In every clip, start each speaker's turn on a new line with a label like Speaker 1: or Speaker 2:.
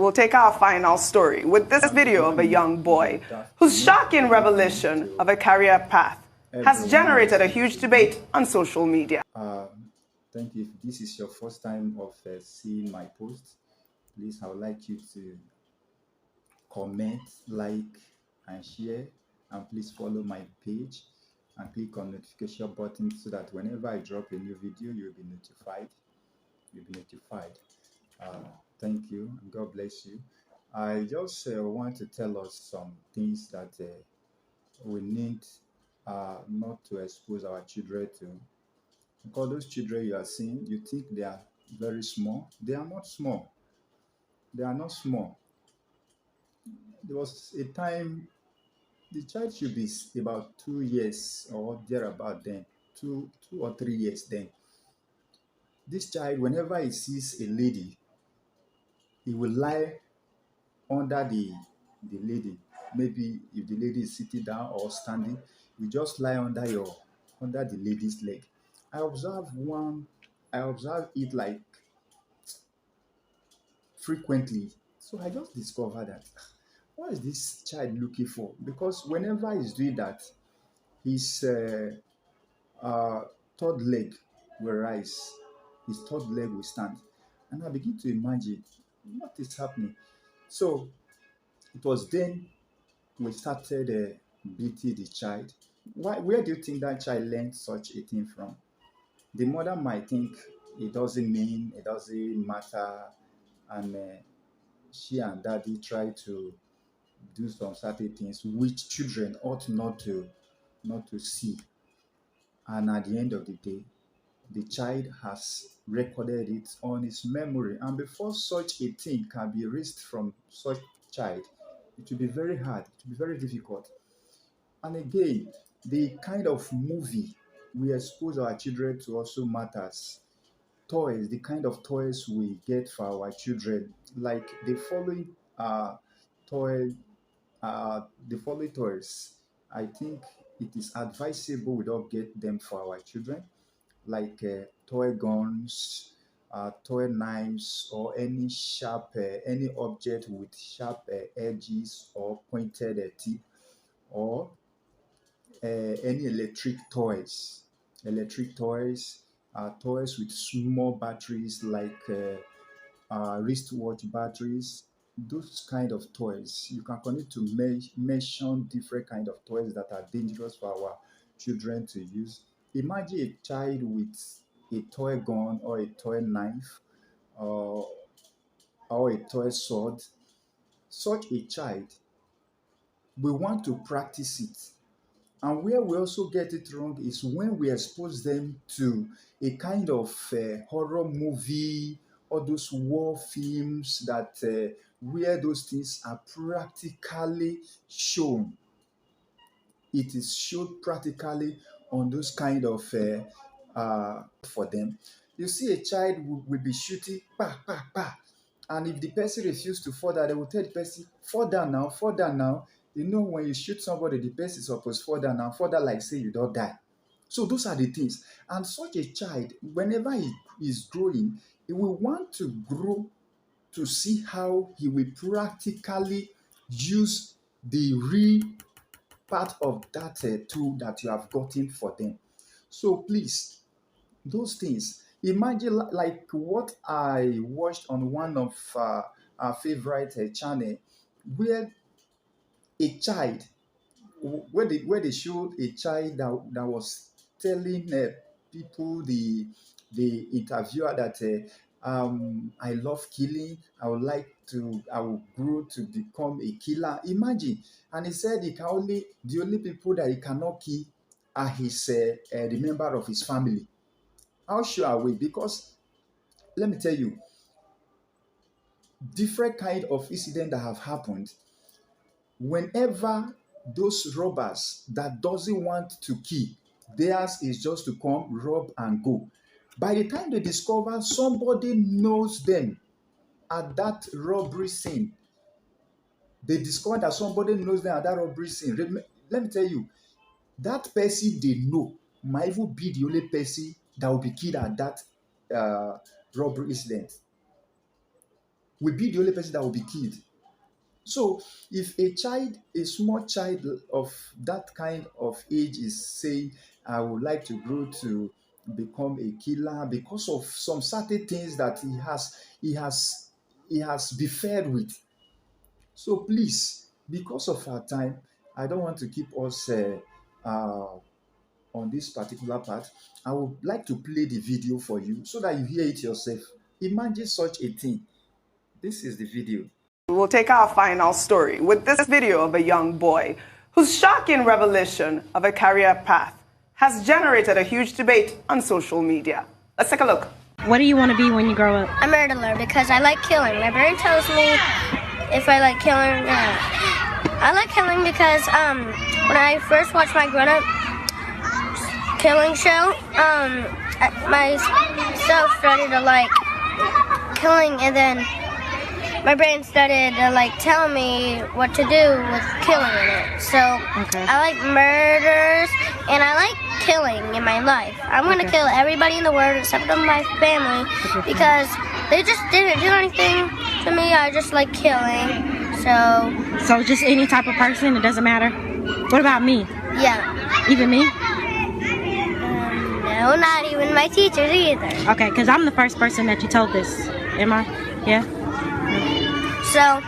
Speaker 1: we'll take our final story with this video of a young boy whose shocking revelation of a career path has generated a huge debate on social media.
Speaker 2: Thank you. If this is your first time of seeing my post, please, I would like you to comment, like, and share, and please follow my page and click on notification button so that whenever I drop a new video, you'll be notified. Thank you, and God bless you. I just want to tell us some things that we need not to expose our children to. Because those children you are seeing, you think they are very small. They are not small. They are not small. There was a time the child should be about 2 years or thereabout then, 2 or 3 years then. This child, whenever he sees a lady, he will lie under the lady. Maybe if the lady is sitting down or standing, you just lie under the lady's leg. I observe it like frequently. So I just discovered that what is this child looking for? Because whenever he's doing that, his third leg will rise, his third leg will stand. And I begin to imagine what is happening. So it was then we started beating the child. Where do you think that child learned such a thing from? The mother might think it doesn't matter, and she and daddy try to do some certain things which children ought not to see. And at the end of the day, the child has recorded it on his memory. And before such a thing can be erased from such child, it will be very hard, it will be very difficult. And again, the kind of movie we expose our children to also matters. Toys, the kind of toys we get for our children, like the following toy, the following toys, I think it is advisable we don't get them for our children, like toy guns, toy knives, or any sharp, any object with sharp edges or pointed tip, or any electric toys, toys with small batteries like wristwatch batteries. Those kind of toys, you can continue to mention different kind of toys that are dangerous for our children to use. Imagine a child with a toy gun or a toy knife, or a toy sword. Such a child, we want to practice it. And where we also get it wrong is when we expose them to a kind of horror movie or those war films that where those things are practically shown. It is shown practically on those kind of for them. You see a child will be shooting, pa, pa, pa. And if the person refuses to fall down, they will tell the person, fall down now, fall down now. You know, when you shoot somebody, the person is supposed to fall down now, fall down like say you don't die. So those are the things. And such a child, whenever he is growing, he will want to grow to see how he will practically use the real part of that tool that you have gotten for them. So please, those things. Imagine like what I watched on one of our favorite channel, where a child, where they showed a child that was telling people, the interviewer, that I love killing. I will grow to become a killer. Imagine, and he said the only people that he cannot kill are his the member of his family. How sure are we? Because let me tell you, different kind of incident that have happened. Whenever those robbers that doesn't want to kill, theirs is just to come rob and go. By the time they discover somebody knows them at that robbery scene, they discover that somebody knows them at that robbery scene. Let me tell you, that person they know might even be the only person that will be killed at that robbery incident. will be the only person that will be killed. So if a small child of that kind of age is saying, I would like to grow to become a killer because of some certain things that he has befed with. So please, because of our time, I don't want to keep us on this particular part. I would like to play the video for you so that you hear it yourself. Imagine such a thing. This is the video.
Speaker 1: We'll take our final story with this video of a young boy whose shocking revelation of a career path has generated a huge debate on social media. Let's take a look.
Speaker 3: What do you want to be when you grow up?
Speaker 4: A murderer because I like killing. My brain tells me if I like killing or not. I like killing because when I first watched my grown-up killing show, myself started to like killing, and then my brain started to like tell me what to do with killing in it. So I like murders and I like killing in my life. I'm gonna kill everybody in the world except for my family because they just didn't do anything to me. I just like killing. So
Speaker 3: just any type of person, it doesn't matter? What about me?
Speaker 4: Yeah.
Speaker 3: Even me?
Speaker 4: No, not even my teachers either.
Speaker 3: Okay, because I'm the first person that you told this. Am I? Yeah?
Speaker 4: So,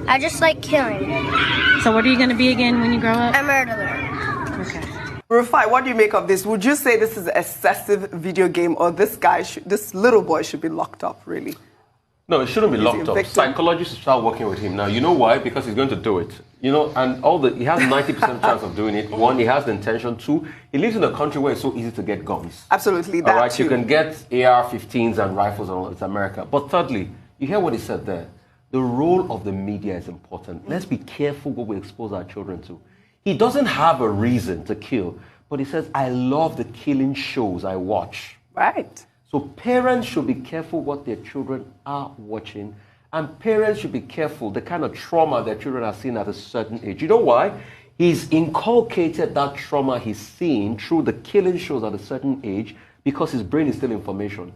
Speaker 4: I just like killing.
Speaker 1: So what are you going to be again when you grow up?
Speaker 4: A murderer.
Speaker 1: Okay. Rufai, what do you make of this? Would you say this is excessive video game, or this little boy should be locked up, really?
Speaker 5: No, it shouldn't be locked up. Psychologists should start working with him now. You know why? Because he's going to do it. You know, and he has 90% chance of doing it. One, he has the intention. Two, he lives in a country where it's so easy to get guns.
Speaker 1: Absolutely, that
Speaker 5: all right,
Speaker 1: too.
Speaker 5: You can get AR-15s and rifles and all. It's America. But thirdly, you hear what he said there. The role of the media is important. Let's be careful what we expose our children to. He doesn't have a reason to kill, but he says, I love the killing shows I watch.
Speaker 1: Right.
Speaker 5: So parents should be careful what their children are watching, and parents should be careful the kind of trauma their children are seeing at a certain age. You know why? He's inculcated that trauma he's seeing through the killing shows at a certain age because his brain is still in formation.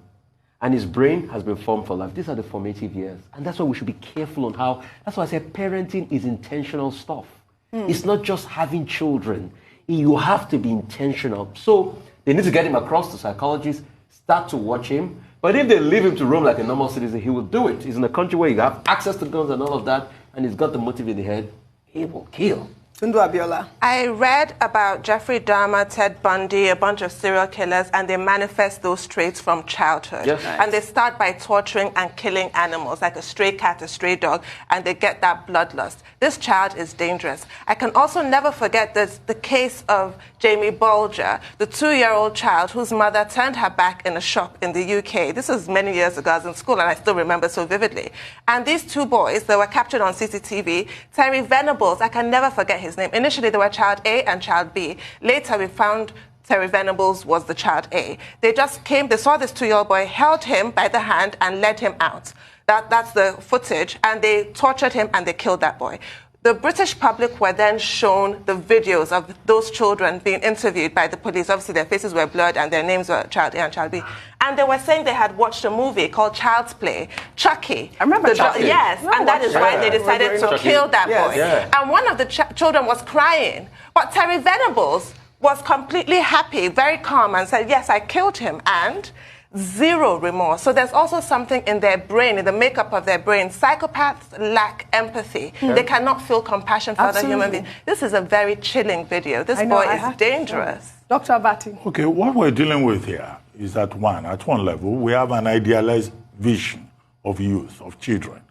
Speaker 5: And his brain has been formed for life. These are the formative years. And that's why we should be careful on how, that's why I say parenting is intentional stuff. It's not just having children. You have to be intentional. So they need to get him across to psychologists, start to watch him. But if they leave him to roam like a normal citizen, he will do it. He's in a country where you have access to guns and all of that, and he's got the motive in the head. He will kill.
Speaker 1: Tundu Abiola.
Speaker 6: I read about Jeffrey Dahmer, Ted Bundy, a bunch of serial killers, and they manifest those traits from childhood.
Speaker 5: Yes.
Speaker 1: Right.
Speaker 6: And they start by torturing and killing animals, like a stray cat, a stray dog, and they get that bloodlust. This child is dangerous. I can also never forget the case of Jamie Bulger, the 2-year-old child whose mother turned her back in a shop in the UK. This was many years ago. I was in school, and I still remember so vividly. And these two boys, they were captured on CCTV. Terry Venables, I can never forget his name. Initially, they were child A and child B. Later, we found Terry Venables was the child A. They just came, they saw this 2-year-old boy, held him by the hand and led him out. That's the footage. And they tortured him and they killed that boy. The British public were then shown the videos of those children being interviewed by the police. Obviously, their faces were blurred and their names were Child A and Child B. And they were saying they had watched a movie called Child's Play, Chucky.
Speaker 1: I remember Chucky.
Speaker 6: Yes, and that is why they decided to kill that boy.
Speaker 5: Yeah.
Speaker 6: And one of the children was crying. But Terry Venables was completely happy, very calm, and said, yes, I killed him, and zero remorse. So there's also something in their brain, in the makeup of their brain. Psychopaths lack empathy. They cannot feel compassion for other human beings. This is a very chilling video. This boy is dangerous.
Speaker 1: Dr. Abati.
Speaker 7: Okay, what we're dealing with here is at one level, we have an idealized vision of youth, of children.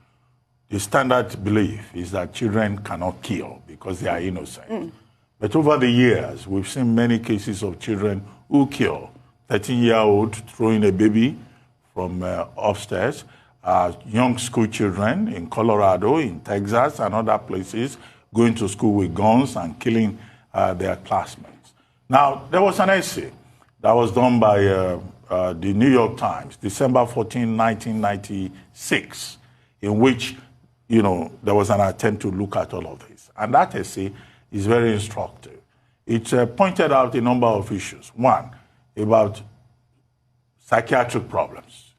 Speaker 7: The standard belief is that children cannot kill because they are innocent. But over the years, we've seen many cases of children who kill. 13-year-old throwing a baby from upstairs, young school children in Colorado, in Texas, and other places going to school with guns and killing their classmates. Now, there was an essay that was done by the New York Times, December 14, 1996, in which, there was an attempt to look at all of this. And that essay is very instructive. It pointed out a number of issues. One, about psychiatric problems.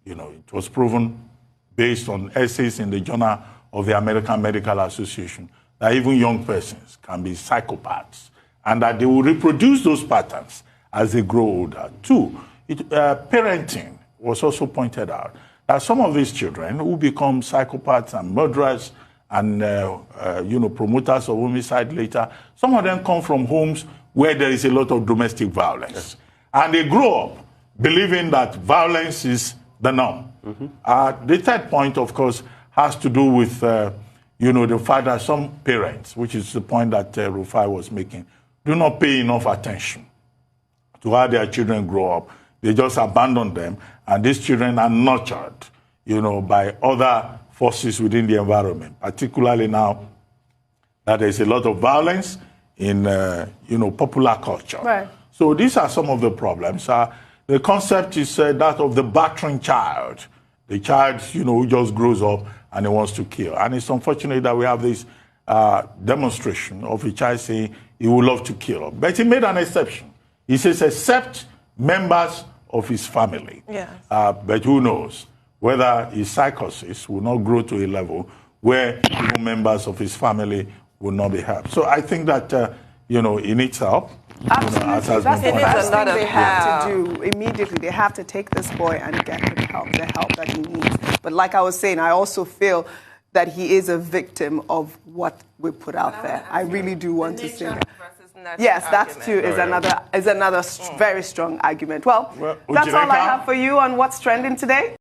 Speaker 7: It was proven based on essays in the Journal of the American Medical Association, that even young persons can be psychopaths and that they will reproduce those patterns as they grow older. Two, parenting was also pointed out that some of these children who become psychopaths and murderers and promoters of homicide later, some of them come from homes where there is a lot of domestic violence. Yes. And they grow up believing that violence is the norm. The third point, of course, has to do with the fact that some parents, which is the point that Rufai was making, do not pay enough attention to how their children grow up. They just abandon them, and these children are nurtured, by other forces within the environment, particularly now that there's a lot of violence in, popular culture.
Speaker 1: Right.
Speaker 7: So these are some of the problems. The concept is that of the battering child, the child, who just grows up and he wants to kill. And it's unfortunate that we have this demonstration of a child saying he would love to kill. But he made an exception. He says, except members of his family.
Speaker 6: Yes.
Speaker 7: But who knows whether his psychosis will not grow to a level where even members of his family will not be helped. So I think that, he needs help.
Speaker 1: Absolutely.
Speaker 7: As has
Speaker 1: That's the
Speaker 7: been
Speaker 1: first
Speaker 6: pointed out.
Speaker 1: thing they have to do immediately. They have to take this boy and get him the help that he needs. But like I was saying, I also feel that he is a victim of what we put out there. I really do want to say that. Yes, that too is another very strong argument. Well, that's all I have for you on What's Trending today.